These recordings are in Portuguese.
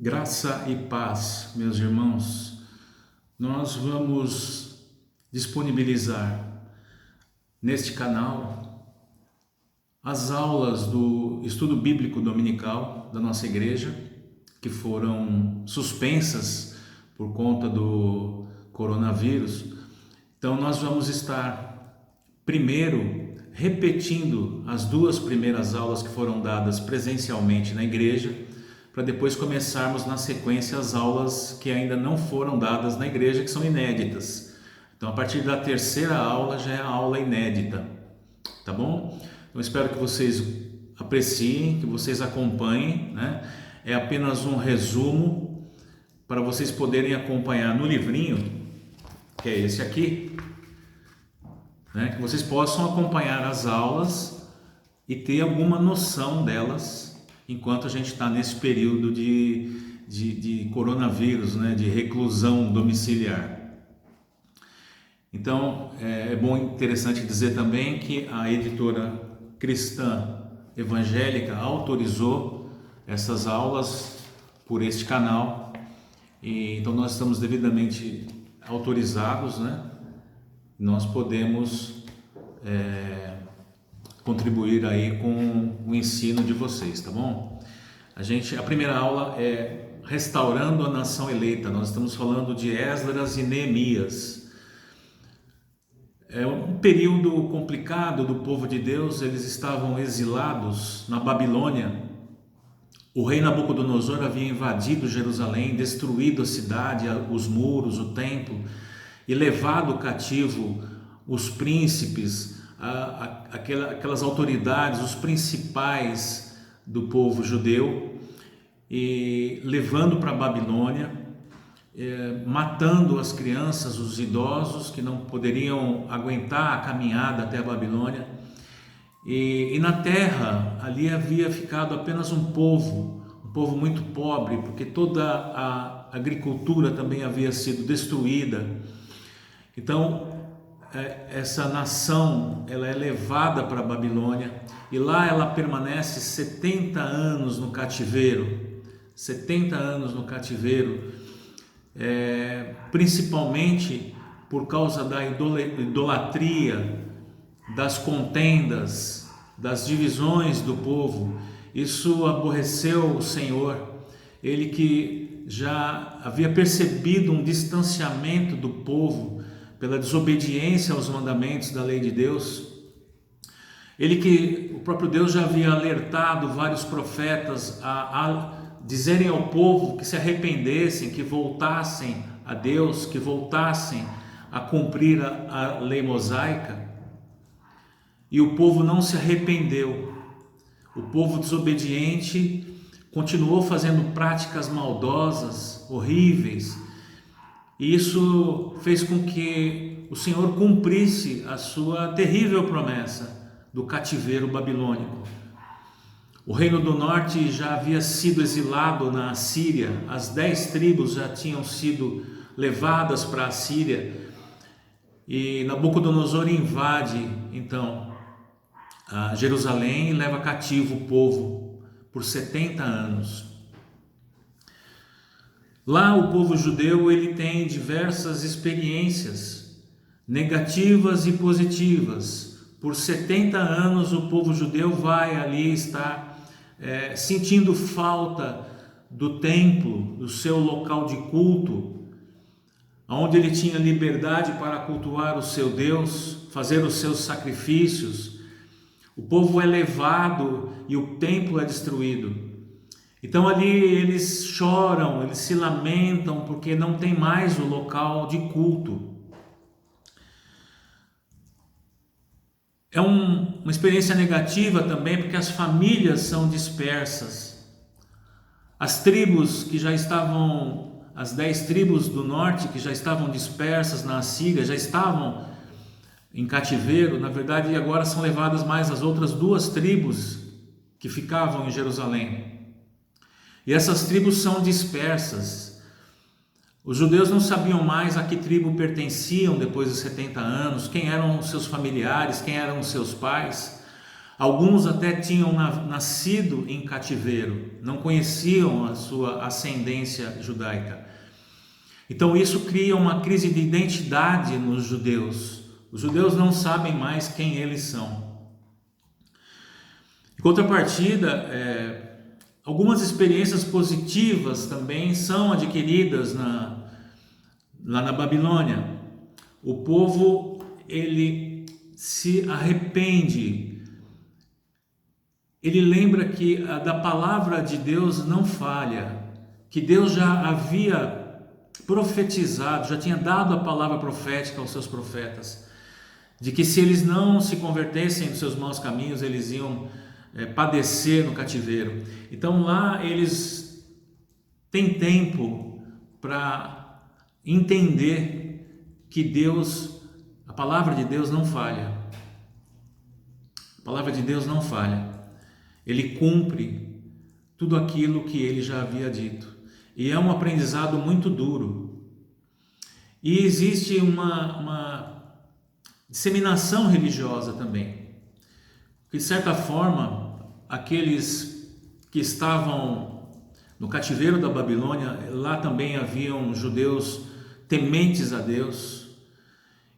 Graça e paz, meus irmãos. Nós vamos disponibilizar neste canal as aulas do estudo bíblico dominical da nossa igreja, que foram suspensas por conta do coronavírus. Então nós vamos estar primeiro repetindo as duas primeiras aulas que foram dadas presencialmente na igreja, para depois começarmos na sequência as aulas que ainda não foram dadas na igreja, que são inéditas. Então a partir da terceira aula já é a aula inédita, tá bom? Então espero que vocês apreciem, que vocês acompanhem, né? É apenas um resumo para vocês poderem acompanhar no livrinho, que é esse aqui, né? Que vocês possam acompanhar as aulas e ter alguma noção delas enquanto a gente está nesse período de coronavírus, né? De reclusão domiciliar. Então é bom, interessante dizer também que a editora cristã evangélica autorizou essas aulas por este canal, e então nós estamos devidamente autorizados, né? Nós podemos contribuir aí com o ensino de vocês, tá bom? A primeira aula é Restaurando a Nação Eleita. Nós estamos falando de Esdras e Neemias. É um período complicado do povo de Deus. Eles estavam exilados na Babilônia. O rei Nabucodonosor havia invadido Jerusalém, destruído a cidade, os muros, o templo, e levado cativo os príncipes, aquelas autoridades, os principais do povo judeu, e levando para a Babilônia, matando as crianças, os idosos que não poderiam aguentar a caminhada até a Babilônia. E na terra ali havia ficado apenas um povo muito pobre, porque toda a agricultura também havia sido destruída. Então essa nação, ela é levada para a Babilônia, e lá ela permanece 70 anos no cativeiro, 70 anos no cativeiro, principalmente por causa da idolatria, das contendas, das divisões do povo. Isso aborreceu o Senhor, ele que já havia percebido um distanciamento do povo pela desobediência aos mandamentos da lei de Deus. Ele que o próprio Deus já havia alertado vários profetas a dizerem ao povo que se arrependessem, que voltassem a Deus, que voltassem a cumprir a lei mosaica. E o povo não se arrependeu. O povo desobediente continuou fazendo práticas maldosas, horríveis, e isso fez com que o Senhor cumprisse a sua terrível promessa do cativeiro babilônico. O reino do norte já havia sido exilado na Assíria, as 10 tribos já tinham sido levadas para a Assíria, e Nabucodonosor invade então a Jerusalém e leva cativo o povo por 70 anos. Lá o povo judeu, ele tem diversas experiências negativas e positivas. Por 70 anos o povo judeu vai ali estar sentindo falta do templo, do seu local de culto, onde ele tinha liberdade para cultuar o seu Deus, fazer os seus sacrifícios. O povo é levado e o templo é destruído. Então ali eles choram, eles se lamentam porque não tem mais o local de culto. É uma experiência negativa também, porque as famílias são dispersas. As tribos que já estavam, as 10 tribos do norte que já estavam dispersas na Assíria, já estavam em cativeiro, na verdade agora são levadas mais as outras 2 tribos que ficavam em Jerusalém. E essas tribos são dispersas. Os judeus não sabiam mais a que tribo pertenciam depois dos 70 anos, quem eram os seus familiares, quem eram os seus pais. Alguns até tinham nascido em cativeiro, não conheciam a sua ascendência judaica. Então isso cria uma crise de identidade nos judeus. Os judeus não sabem mais quem eles são. Em contrapartida, algumas experiências positivas também são adquiridas lá na Babilônia. O povo, ele se arrepende. Ele lembra que da palavra de Deus não falha, que Deus já havia profetizado, já tinha dado a palavra profética aos seus profetas, de que se eles não se convertessem dos seus maus caminhos, eles iam padecer no cativeiro. Então lá eles têm tempo para entender que Deus, a palavra de Deus não falha. A palavra de Deus não falha. Ele cumpre tudo aquilo que ele já havia dito. E é um aprendizado muito duro. E existe uma disseminação religiosa também. De certa forma, aqueles que estavam no cativeiro da Babilônia, lá também haviam judeus tementes a Deus,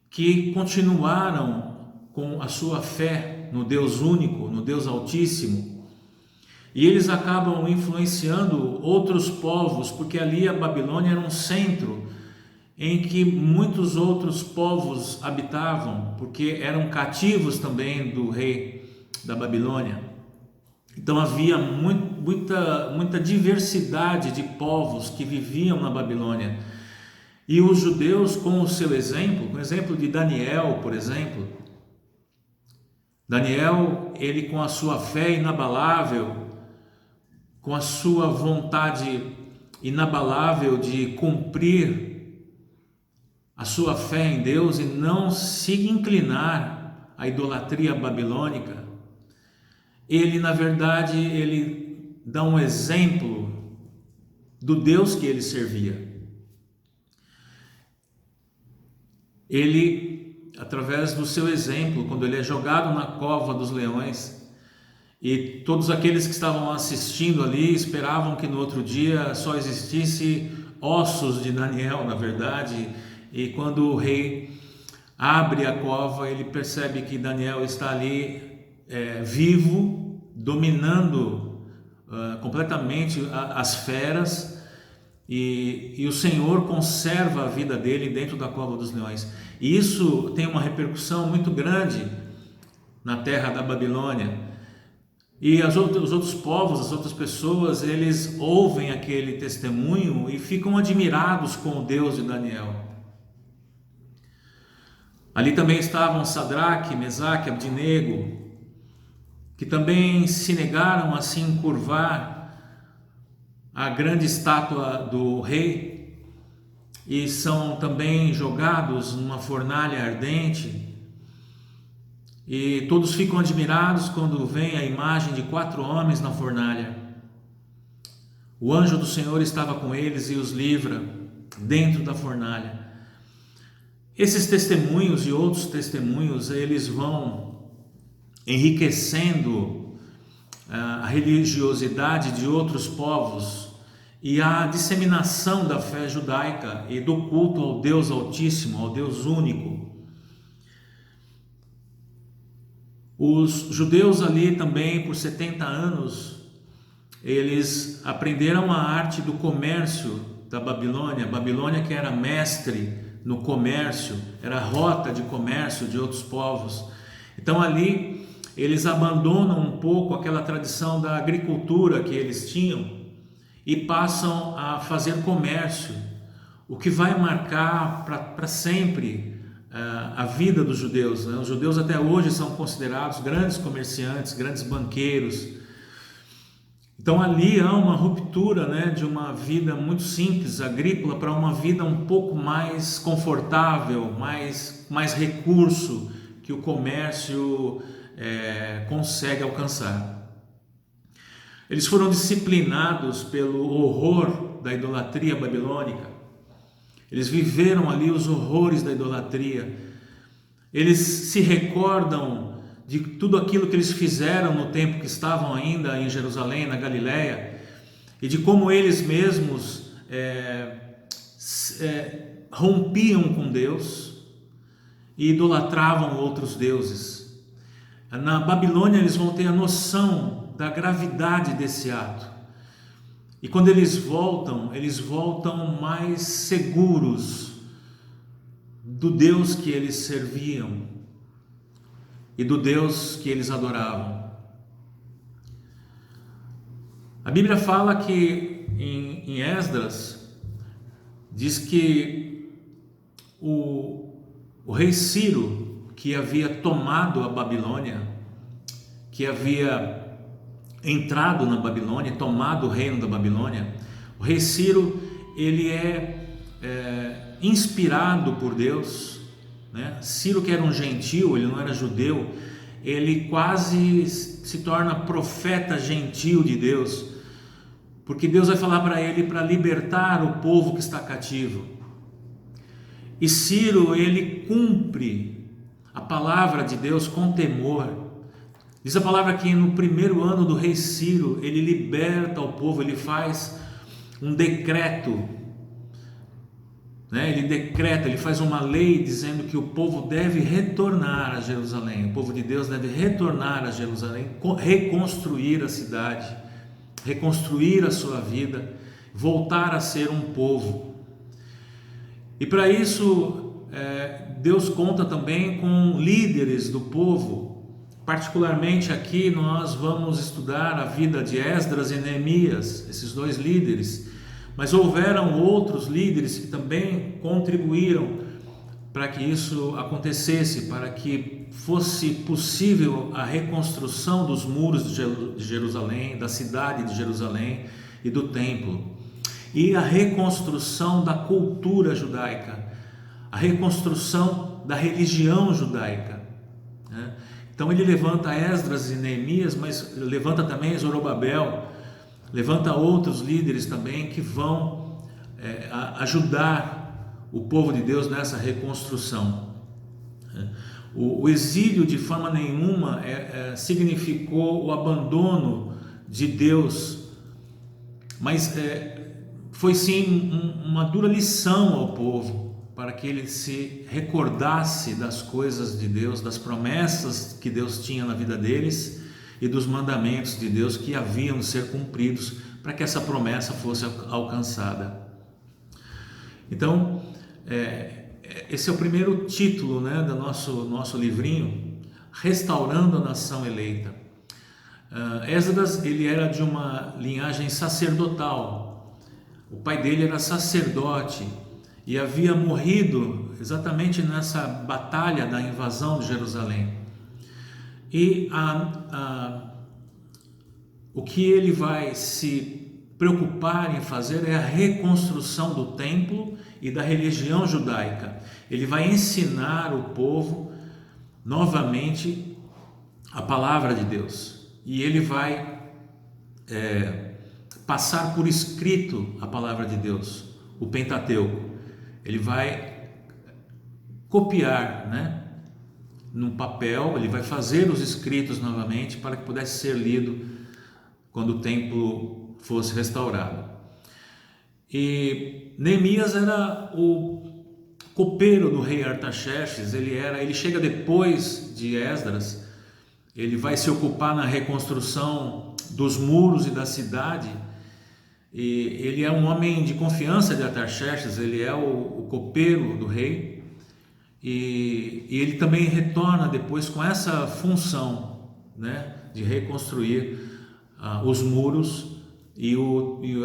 que continuaram com a sua fé no Deus único, no Deus Altíssimo. E eles acabam influenciando outros povos, porque ali a Babilônia era um centro em que muitos outros povos habitavam, porque eram cativos também do rei da Babilônia. Então havia muita diversidade de povos que viviam na Babilônia. E os judeus, com o seu exemplo, com o exemplo de Daniel, por exemplo, Daniel, ele com a sua fé inabalável, com a sua vontade inabalável de cumprir a sua fé em Deus e não se inclinar à idolatria babilônica, ele, na verdade, ele dá um exemplo do Deus que ele servia. Ele, através do seu exemplo, quando ele é jogado na cova dos leões, e todos aqueles que estavam assistindo ali esperavam que no outro dia só existisse ossos de Daniel, na verdade, e quando o rei abre a cova, ele percebe que Daniel está ali vivo, dominando completamente as feras, e o Senhor conserva a vida dele dentro da cova dos leões. E isso tem uma repercussão muito grande na terra da Babilônia. E os outros povos, as outras pessoas, eles ouvem aquele testemunho e ficam admirados com o Deus de Daniel. Ali também estavam Sadraque, Mesaque, Abdinego, que também se negaram a se encurvar à grande estátua do rei e são também jogados numa fornalha ardente. E todos ficam admirados quando vem a imagem de 4 homens na fornalha. O anjo do Senhor estava com eles e os livra dentro da fornalha. Esses testemunhos e outros testemunhos, eles vão enriquecendo a religiosidade de outros povos e a disseminação da fé judaica e do culto ao Deus Altíssimo, ao Deus único. Os judeus ali também, por 70 anos, eles aprenderam a arte do comércio da Babilônia. Babilônia, que era mestre no comércio, era rota de comércio de outros povos. Então ali eles abandonam um pouco aquela tradição da agricultura que eles tinham e passam a fazer comércio, o que vai marcar para sempre a vida dos judeus. Os judeus até hoje são considerados grandes comerciantes, grandes banqueiros. Então ali há uma ruptura, de uma vida muito simples, agrícola, para uma vida um pouco mais confortável, mais recurso que o comércio consegue alcançar. Eles foram disciplinados pelo horror da idolatria babilônica. Eles viveram ali os horrores da idolatria. Eles se recordam de tudo aquilo que eles fizeram no tempo que estavam ainda em Jerusalém, na Galiléia, e de como eles mesmos rompiam com Deus e idolatravam outros deuses. Na Babilônia eles vão ter a noção da gravidade desse ato. E quando eles voltam mais seguros do Deus que eles serviam e do Deus que eles adoravam. A Bíblia fala que em Esdras diz que o rei Ciro, que havia tomado a Babilônia, que havia entrado na Babilônia, tomado o reino da Babilônia, o rei Ciro, ele é inspirado por Deus, né? Ciro, que era um gentio, ele não era judeu, ele quase se torna profeta gentil de Deus, porque Deus vai falar para ele para libertar o povo que está cativo. E Ciro, ele cumpre a palavra de Deus com temor. Diz a palavra que no primeiro ano do rei Ciro, ele liberta o povo, ele faz um decreto, né? Ele faz uma lei dizendo que o povo deve retornar a Jerusalém, o povo de Deus deve retornar a Jerusalém, reconstruir a cidade, reconstruir a sua vida, voltar a ser um povo. E para isso, Deus conta também com líderes do povo. Particularmente aqui nós vamos estudar a vida de Esdras e Neemias, esses dois líderes, mas houveram outros líderes que também contribuíram para que isso acontecesse, para que fosse possível a reconstrução dos muros de Jerusalém, da cidade de Jerusalém e do templo, e a reconstrução da cultura judaica, a reconstrução da religião judaica, né? Então ele levanta Esdras e Neemias, mas levanta também Zorobabel, levanta outros líderes também que vão ajudar o povo de Deus nessa reconstrução. O exílio de forma nenhuma significou o abandono de Deus, mas foi sim uma dura lição ao povo, para que ele se recordasse das coisas de Deus, das promessas que Deus tinha na vida deles e dos mandamentos de Deus que haviam de ser cumpridos para que essa promessa fosse alcançada. Então, esse é o primeiro título, né, do nosso livrinho, Restaurando a Nação Eleita. Esdras, ele era de uma linhagem sacerdotal, o pai dele era sacerdote, e havia morrido exatamente nessa batalha da invasão de Jerusalém. E o que ele vai se preocupar em fazer é a reconstrução do templo e da religião judaica. Ele vai ensinar o povo novamente a palavra de Deus. E ele vai passar por escrito a palavra de Deus, o Pentateuco. Ele vai copiar, né, num papel, ele vai fazer os escritos novamente para que pudesse ser lido quando o templo fosse restaurado. E Neemias era o copeiro do rei Artaxerxes, ele chega depois de Esdras, ele vai se ocupar na reconstrução dos muros e da cidade. E ele é um homem de confiança de Artaxerxes, ele é o copeiro do rei, e ele também retorna depois com essa função, né, de reconstruir os muros e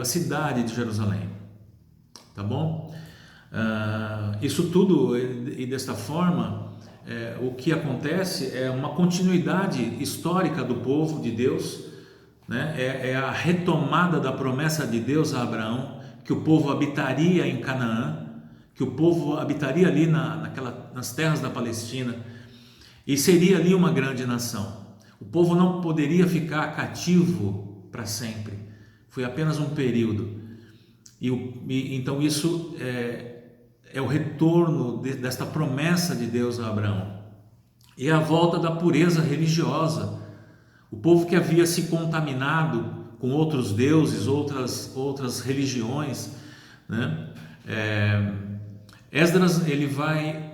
a cidade de Jerusalém, tá bom? Isso tudo, e desta forma, o que acontece é uma continuidade histórica do povo de Deus, né? É a retomada da promessa de Deus a Abraão, que o povo habitaria em Canaã, que o povo habitaria ali nas terras da Palestina e seria ali uma grande nação. O povo não poderia ficar cativo para sempre, foi apenas um período. Então isso é o retorno desta promessa de Deus a Abraão. e a volta da pureza religiosa. O povo que havia se contaminado com outros deuses, outras religiões, né? Esdras, ele vai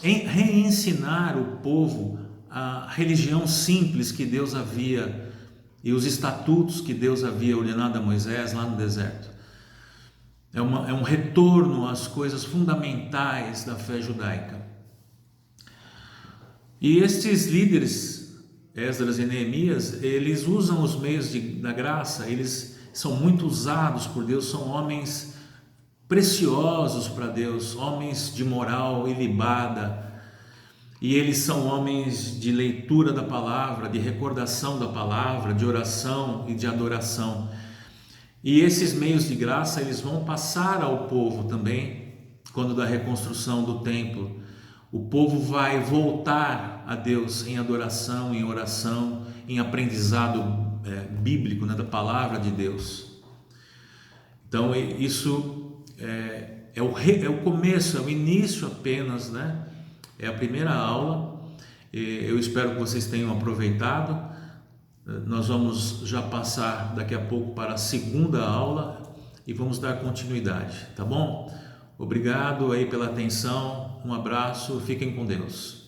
reensinar o povo a religião simples que Deus havia e os estatutos que Deus havia ordenado a Moisés lá no deserto. É um retorno às coisas fundamentais da fé judaica. E estes líderes, Esdras e Neemias, eles usam os meios da graça, eles são muito usados por Deus, são homens preciosos para Deus, homens de moral ilibada, e eles são homens de leitura da palavra, de recordação da palavra, de oração e de adoração. E esses meios de graça eles vão passar ao povo também, quando da reconstrução do templo. O povo vai voltar a Deus em adoração, em oração, em aprendizado bíblico, né, da palavra de Deus. Então isso é o começo, é o início apenas, né? É a primeira aula. Eu espero que vocês tenham aproveitado. Nós vamos já passar daqui a pouco para a segunda aula e vamos dar continuidade, tá bom? Obrigado aí pela atenção, um abraço, fiquem com Deus.